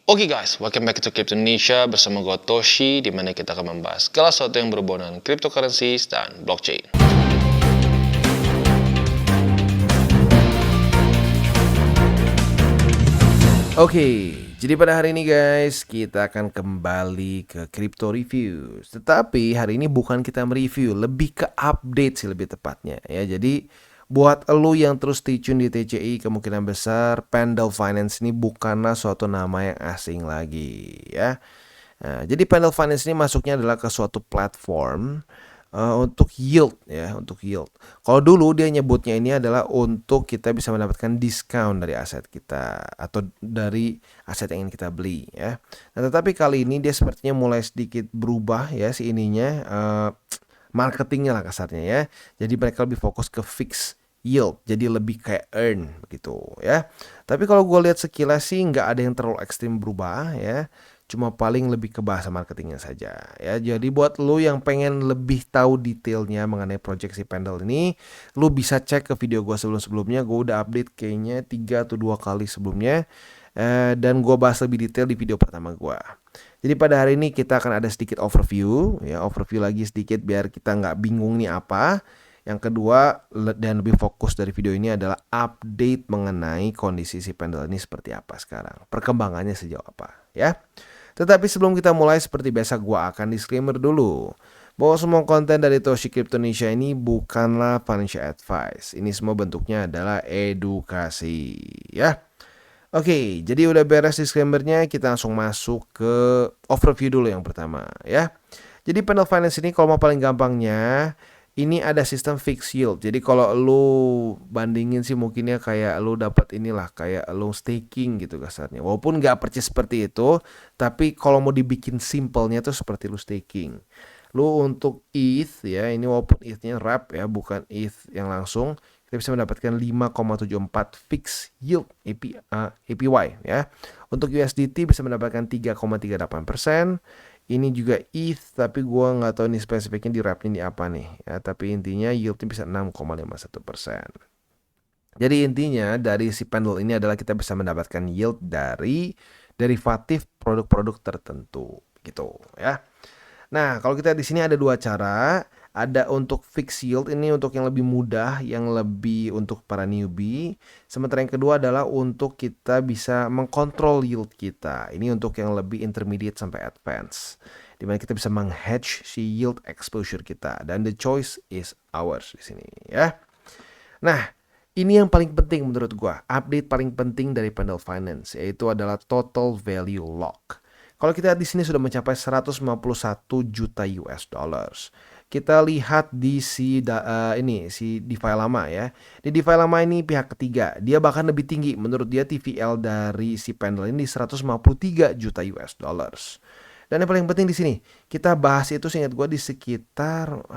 Oke guys, welcome back to Crypto Indonesia bersama gue Toshi, di mana kita akan membahas segala sesuatu yang berhubungan dengan cryptocurrencies dan blockchain. Oke, jadi pada hari ini guys, kita akan kembali ke Crypto Review. Tetapi hari ini bukan kita mereview, lebih ke update sih lebih tepatnya ya. Jadi buat elu yang terus stay tune di TCI, kemungkinan besar Pendle Finance ini bukanlah suatu nama yang asing lagi ya. Nah, jadi Pendle Finance ini masuknya adalah ke suatu platform untuk yield ya, untuk yield. Kalau dulu dia nyebutnya ini adalah untuk kita bisa mendapatkan diskon dari aset kita atau dari aset yang ingin kita beli ya. Nah, tetapi kali ini dia sepertinya mulai sedikit berubah ya si ininya, marketingnya lah kasarnya ya. Jadi mereka lebih fokus ke fix yield, jadi lebih kayak earn gitu ya. Tapi kalau gue lihat sekilas sih nggak ada yang terlalu ekstrim berubah ya. Cuma paling lebih ke bahasa marketingnya saja ya. Jadi buat lu yang pengen lebih tahu detailnya mengenai project si Pendle ini, lu bisa cek ke video gue sebelum-sebelumnya. Gue udah update kayaknya 3 atau 2 kali sebelumnya, dan gue bahas lebih detail di video pertama gue. Jadi pada hari ini kita akan ada sedikit overview ya, overview lagi sedikit biar kita nggak bingung nih apa. Yang kedua dan lebih fokus dari video ini adalah update mengenai kondisi si Pendle ini seperti apa sekarang, perkembangannya sejauh apa ya. Tetapi sebelum kita mulai, seperti biasa gue akan disclaimer dulu bahwa semua konten dari Toshi Crypto Indonesia ini bukanlah financial advice. Ini semua bentuknya adalah edukasi ya. Oke, jadi udah beres disclaimernya, kita langsung masuk ke overview dulu yang pertama ya. Jadi Pendle Finance ini kalau mau paling gampangnya, ini ada sistem fixed yield. Jadi kalau lu bandingin sih mungkinnya kayak lu dapat inilah kayak lu staking gitu kasarnya. Walaupun nggak persis seperti itu, tapi kalau mau dibikin simpelnya tuh seperti lu staking. Lu untuk ETH ya, ini walaupun ETH-nya wrap ya, bukan ETH yang langsung, kita bisa mendapatkan 5,74 fixed yield APY ya. Untuk USDT bisa mendapatkan 3,38%. Ini juga ETH, tapi gue nggak tahu ini spesifiknya di wrapnya di apa nih ya. Tapi intinya yieldnya bisa 6,51%. Jadi intinya dari si Pendle ini adalah kita bisa mendapatkan yield dari derivatif produk-produk tertentu gitu ya. Nah, kalau kita di sini ada dua cara. Ada untuk fixed yield, ini untuk yang lebih mudah, yang lebih untuk para newbie. Sementara yang kedua adalah untuk kita bisa mengkontrol yield kita. Ini untuk yang lebih intermediate sampai advance, dimana kita bisa meng-hedge si yield exposure kita. Dan the choice is ours di sini ya. Nah, ini yang paling penting menurut gua. Update paling penting dari Pendle Finance yaitu adalah total value lock. Kalau kita lihat di sini sudah mencapai 151 juta US dollars. Kita lihat di si DeFi lama ya. Di DeFi lama ini pihak ketiga, dia bahkan lebih tinggi. Menurut dia TVL dari si Pendle ini 153 juta US dollars. Dan yang paling penting di sini, kita bahas itu seingat gue di sekitar,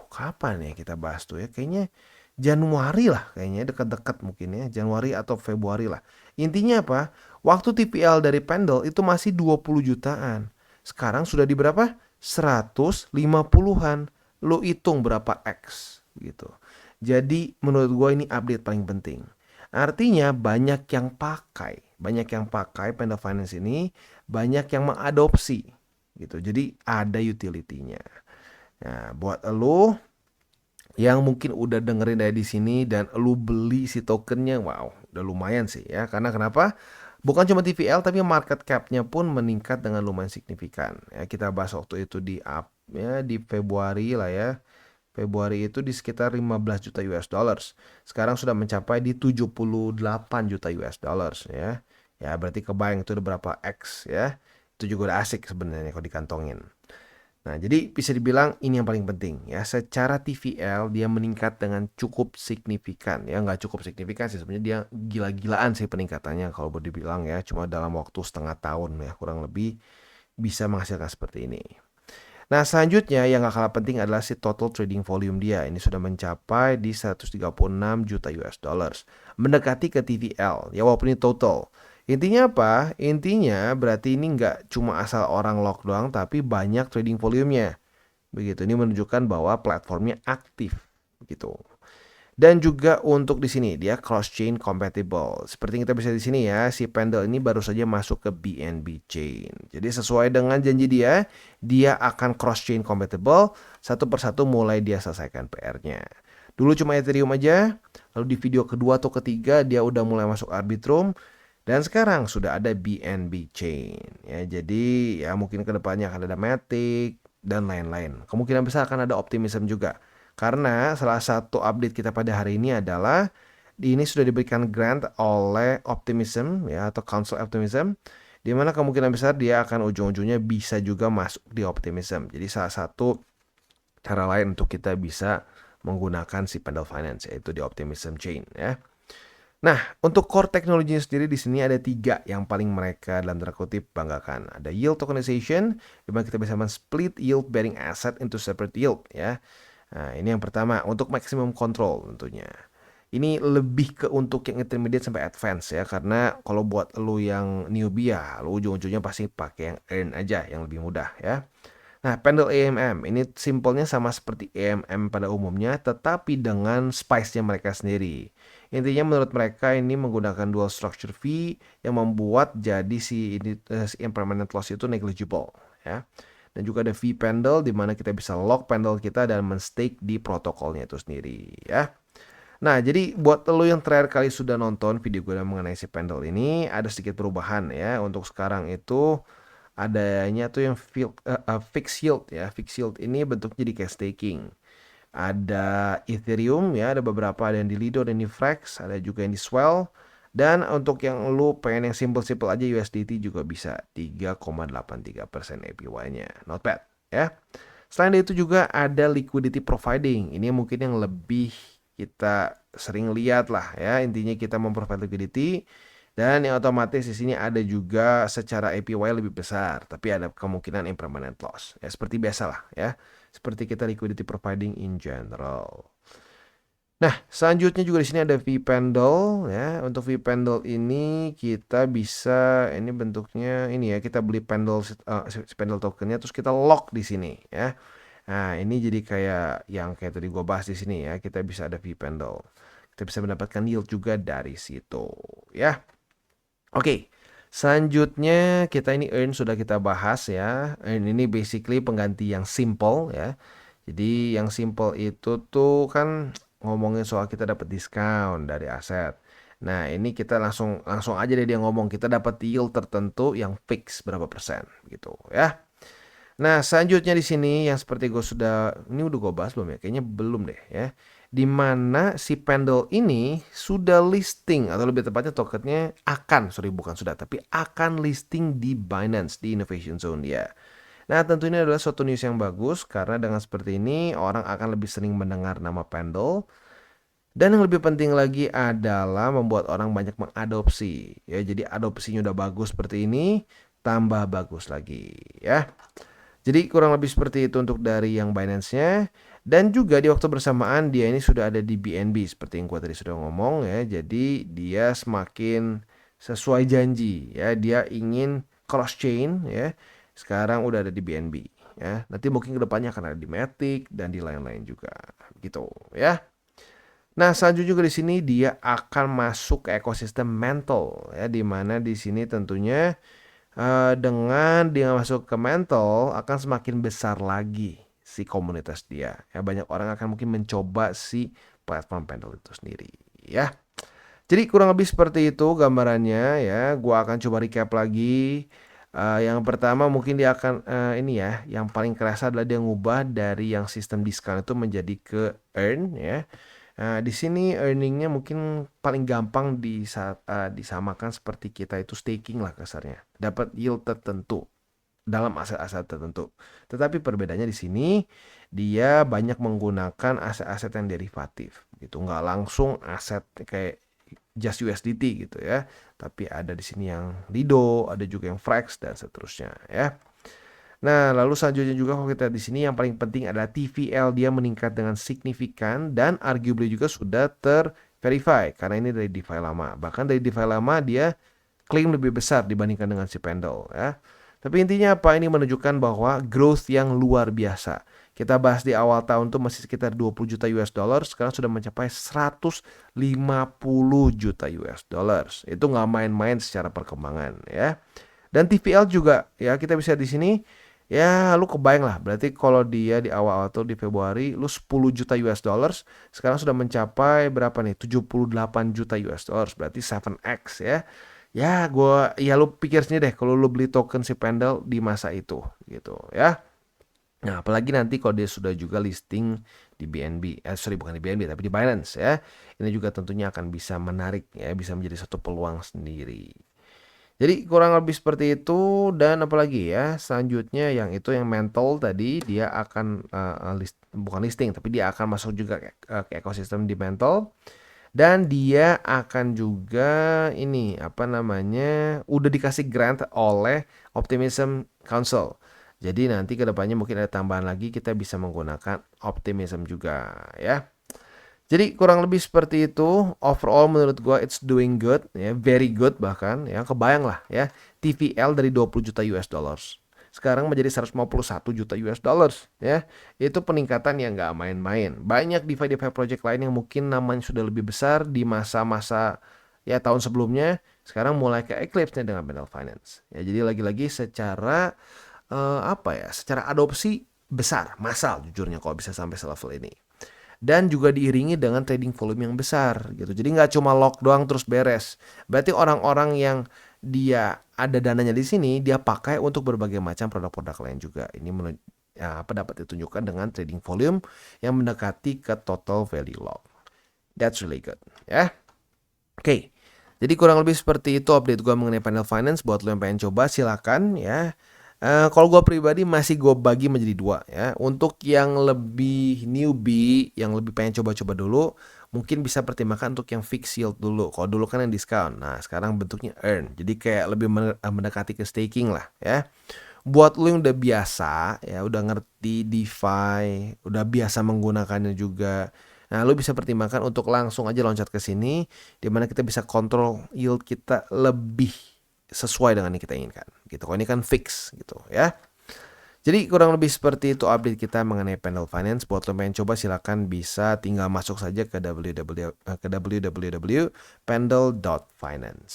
kapan ya kita bahas tuh ya? Kayaknya Januari lah, kayaknya dekat-dekat mungkin ya, Januari atau Februari lah. Intinya apa? Waktu TVL dari Pendle itu masih 20 jutaan. Sekarang sudah di berapa? 150-an. Lo hitung berapa X gitu. Jadi menurut gue ini update paling penting. Artinya banyak yang pakai Pendle Finance ini, banyak yang mengadopsi gitu. Jadi ada utility-nya. Nah, buat lo yang mungkin udah dengerin dari di sini dan lu beli si tokennya, wow, udah lumayan sih ya. Karena kenapa? Bukan cuma TVL tapi market cap-nya pun meningkat dengan lumayan signifikan. Ya, kita bahas waktu itu di Februari lah ya. Februari itu di sekitar 15 juta US dollars. Sekarang sudah mencapai di 78 juta US dollars ya. Ya, berarti kebayang itu udah berapa X ya. Itu juga udah asik sebenarnya kalau dikantongin. Nah, jadi bisa dibilang ini yang paling penting ya. Secara TVL dia meningkat dengan cukup signifikan ya. Nggak cukup signifikan sih sebenarnya, dia gila-gilaan sih peningkatannya kalau boleh dibilang ya. Cuma dalam waktu setengah tahun ya kurang lebih bisa menghasilkan seperti ini. Nah, selanjutnya yang gak kalah penting adalah si total trading volume dia. Ini sudah mencapai di 136 juta US dollars. Mendekati ke TVL ya, walaupun ini total. Intinya apa? Intinya berarti ini nggak cuma asal orang lock doang, tapi banyak trading volumenya. Begitu, ini menunjukkan bahwa platformnya aktif. Begitu. Dan juga untuk di sini dia cross chain compatible. Seperti yang kita bisa di sini ya, si Pendle ini baru saja masuk ke BNB chain. Jadi sesuai dengan janji dia akan cross chain compatible, satu persatu mulai dia selesaikan PR-nya. Dulu cuma Ethereum aja, lalu di video kedua atau ketiga dia udah mulai masuk Arbitrum, dan sekarang sudah ada BNB chain. Ya, jadi ya mungkin kedepannya akan ada Matic dan lain-lain. Kemungkinan besar akan ada Optimism juga. Karena salah satu update kita pada hari ini adalah ini sudah diberikan grant oleh Optimism ya atau Council Optimism, di mana kemungkinan besar dia akan ujung-ujungnya bisa juga masuk di Optimism. Jadi salah satu cara lain untuk kita bisa menggunakan si Pendle Finance yaitu di Optimism chain ya. Nah, untuk core teknologinya sendiri di sini ada 3 yang paling mereka dalam tanda kutip banggakan. Ada yield tokenization, di mana kita bisa men-split yield bearing asset into separate yield ya. Nah, ini yang pertama untuk maximum control tentunya. Ini lebih ke untuk yang intermediate sampai advance ya, karena kalau buat lu yang newbie ya, lu ujung-ujungnya pasti pakai yang earn aja yang lebih mudah ya. Nah, Pendle AMM ini simpelnya sama seperti AMM pada umumnya, tetapi dengan spice-nya mereka sendiri. Intinya menurut mereka ini menggunakan dual structure fee yang membuat jadi si impermanent loss itu negligible ya. Dan juga ada fee Pendle di mana kita bisa lock Pendle kita dan men-stake di protokolnya itu sendiri ya. Nah, jadi buat lo yang terakhir kali sudah nonton video gue mengenai si Pendle ini, ada sedikit perubahan ya. Untuk sekarang itu adanya tuh yang fixed yield ya. Fixed yield ini bentuknya di kayak staking. Ada Ethereum ya, ada beberapa, ada yang di Lido dan di Frax, ada juga yang di Swell. Dan untuk yang lu pengen yang simple-simple aja USDT juga bisa 3,83% APY-nya. Not bad ya. Selain itu juga ada liquidity providing. Ini mungkin yang lebih kita sering lihat lah ya. Intinya kita memprovide liquidity. Dan yang otomatis di sini ada juga secara APY lebih besar, tapi ada kemungkinan impermanent loss. Ya seperti biasa lah ya. Seperti kita liquidity providing in general. Nah, selanjutnya juga di sini ada vPendle ya. Untuk vPendle ini kita bisa ini bentuknya ini ya, kita beli Pendle Pendle tokennya terus kita lock di sini ya. Nah, ini jadi kayak yang kayak tadi gue bahas di sini ya. Kita bisa ada vPendle. Kita bisa mendapatkan yield juga dari situ ya. Oke, selanjutnya kita ini earn sudah kita bahas ya. Earn ini basically pengganti yang simple ya. Jadi yang simple itu tuh kan ngomongin soal kita dapat diskon dari aset. Nah, ini kita langsung aja deh dia ngomong kita dapat yield tertentu yang fix berapa persen gitu ya. Nah, selanjutnya di sini yang seperti gue ini udah gue bahas belum ya? Kayaknya belum deh ya. Di mana si Pendle ini sudah listing atau lebih tepatnya tokennya bukan sudah, tapi akan listing di Binance di Innovation Zone dia. Nah, tentu ini adalah suatu news yang bagus karena dengan seperti ini orang akan lebih sering mendengar nama Pendle. Dan yang lebih penting lagi adalah membuat orang banyak mengadopsi. Ya, jadi adopsinya udah bagus seperti ini, tambah bagus lagi ya. Jadi kurang lebih seperti itu untuk dari yang Binance-nya. Dan juga di waktu bersamaan dia ini sudah ada di BNB seperti yang gua tadi sudah ngomong ya. Jadi dia semakin sesuai janji ya. Dia ingin cross chain ya. Sekarang udah ada di BNB ya. Nanti mungkin kedepannya akan ada di Matic dan di lain-lain juga gitu ya. Nah, selanjutnya juga di sini dia akan masuk ke ekosistem Mantle ya, di mana di sini tentunya dengan dia masuk ke Mantle akan semakin besar lagi si komunitas dia. Ya, banyak orang akan mungkin mencoba si platform Pendle itu sendiri ya. Jadi kurang lebih seperti itu gambarannya ya. Gua akan coba recap lagi. Yang pertama mungkin dia akan ini ya, yang paling kerasa adalah dia ngubah dari yang sistem diskon itu menjadi ke earn ya. Nah, di sini earningnya mungkin paling gampang disamakan seperti kita itu staking lah kasarnya. Dapat yield tertentu dalam aset-aset tertentu. Tetapi perbedaannya di sini dia banyak menggunakan aset-aset yang derivatif gitu. Nggak langsung aset kayak just USDT gitu ya. Tapi ada di sini yang Lido, ada juga yang Frax dan seterusnya ya. Nah, lalu selanjutnya juga kalau kita di sini yang paling penting adalah TVL dia meningkat dengan signifikan dan arguably juga sudah terverify karena ini dari DeFi lama. Bahkan dari DeFi lama dia klaim lebih besar dibandingkan dengan si Pendle ya. Tapi intinya apa? Ini menunjukkan bahwa growth yang luar biasa. Kita bahas di awal tahun tuh masih sekitar 20 juta US dollar, sekarang sudah mencapai 150 juta US dollars. Itu nggak main-main secara perkembangan ya. Dan TVL juga ya, kita bisa di sini ya, lu kebayang lah, berarti kalau dia di awal tuh di Februari lu 10 juta US dollars, sekarang sudah mencapai berapa nih? 78 juta US dollars, berarti 7x ya. Ya lu pikir sendiri deh kalau lu beli token si Pendle di masa itu gitu ya. Nah, apalagi nanti kalau dia sudah juga listing di BNB, sorry bukan di BNB tapi di Binance ya. Ini juga tentunya akan bisa menarik ya, bisa menjadi satu peluang sendiri. Jadi kurang lebih seperti itu, dan apalagi ya selanjutnya yang itu yang mental tadi dia akan bukan listing tapi dia akan masuk juga ke ekosistem di mental, dan dia akan juga ini apa namanya udah dikasih grant oleh Optimism Council. Jadi nanti kedepannya mungkin ada tambahan lagi, kita bisa menggunakan Optimism juga ya. Jadi kurang lebih seperti itu. Overall menurut gua it's doing good ya, very good bahkan ya. Kebayang lah ya, TVL dari 20 juta US dollars sekarang menjadi 151 juta US dollars ya. Itu peningkatan yang nggak main-main. Banyak DeFi project lain yang mungkin namanya sudah lebih besar di masa-masa ya tahun sebelumnya, sekarang mulai ke eclipse-nya dengan Pendle Finance. Ya jadi lagi-lagi secara secara adopsi besar, massal jujurnya kalau bisa sampai selevel ini. Dan juga diiringi dengan trading volume yang besar gitu. Jadi nggak cuma lock doang terus beres. Berarti orang-orang yang dia ada dananya di sini, dia pakai untuk berbagai macam produk-produk lain juga. Ini dapat ditunjukkan dengan trading volume yang mendekati ke total value lock. That's really good ya. Oke. Jadi kurang lebih seperti itu update gue mengenai Pendle Finance. Buat lo yang pengen coba silakan ya. Kalau gue pribadi masih gue bagi menjadi dua ya. Untuk yang lebih newbie, yang lebih pengen coba-coba dulu, mungkin bisa pertimbangkan untuk yang fixed yield dulu. Kalau dulu kan yang discount, nah sekarang bentuknya earn. Jadi kayak lebih mendekati ke staking lah ya. Buat lu yang udah biasa ya, udah ngerti DeFi, udah biasa menggunakannya juga. Nah, lu bisa pertimbangkan untuk langsung aja loncat ke sini, di mana kita bisa kontrol yield kita lebih sesuai dengan yang kita inginkan gitu. Kalau ini kan fix gitu ya. Jadi kurang lebih seperti itu update kita mengenai Pendle Finance. Buat lo pengen coba silakan bisa tinggal masuk saja ke www.pendle.finance.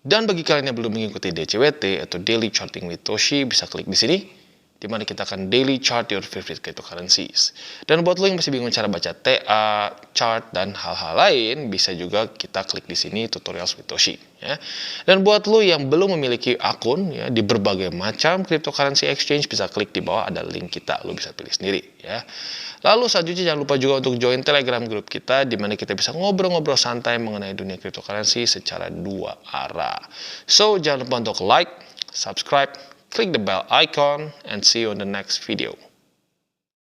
Dan bagi kalian yang belum mengikuti DCWT atau Daily Charting with Toshi, bisa klik di sini, di mana kita akan daily chart your favorite cryptocurrencies. Dan buat lo yang masih bingung cara baca TA, chart, dan hal-hal lain, bisa juga kita klik di sini tutorials with Toshi. Ya. Dan buat lo yang belum memiliki akun ya, di berbagai macam cryptocurrency exchange, bisa klik di bawah ada link kita, lo bisa pilih sendiri. Ya. Lalu selanjutnya jangan lupa juga untuk join Telegram group kita, di mana kita bisa ngobrol-ngobrol santai mengenai dunia cryptocurrency secara dua arah. So jangan lupa untuk like, subscribe, click the bell icon, and see you on the next video.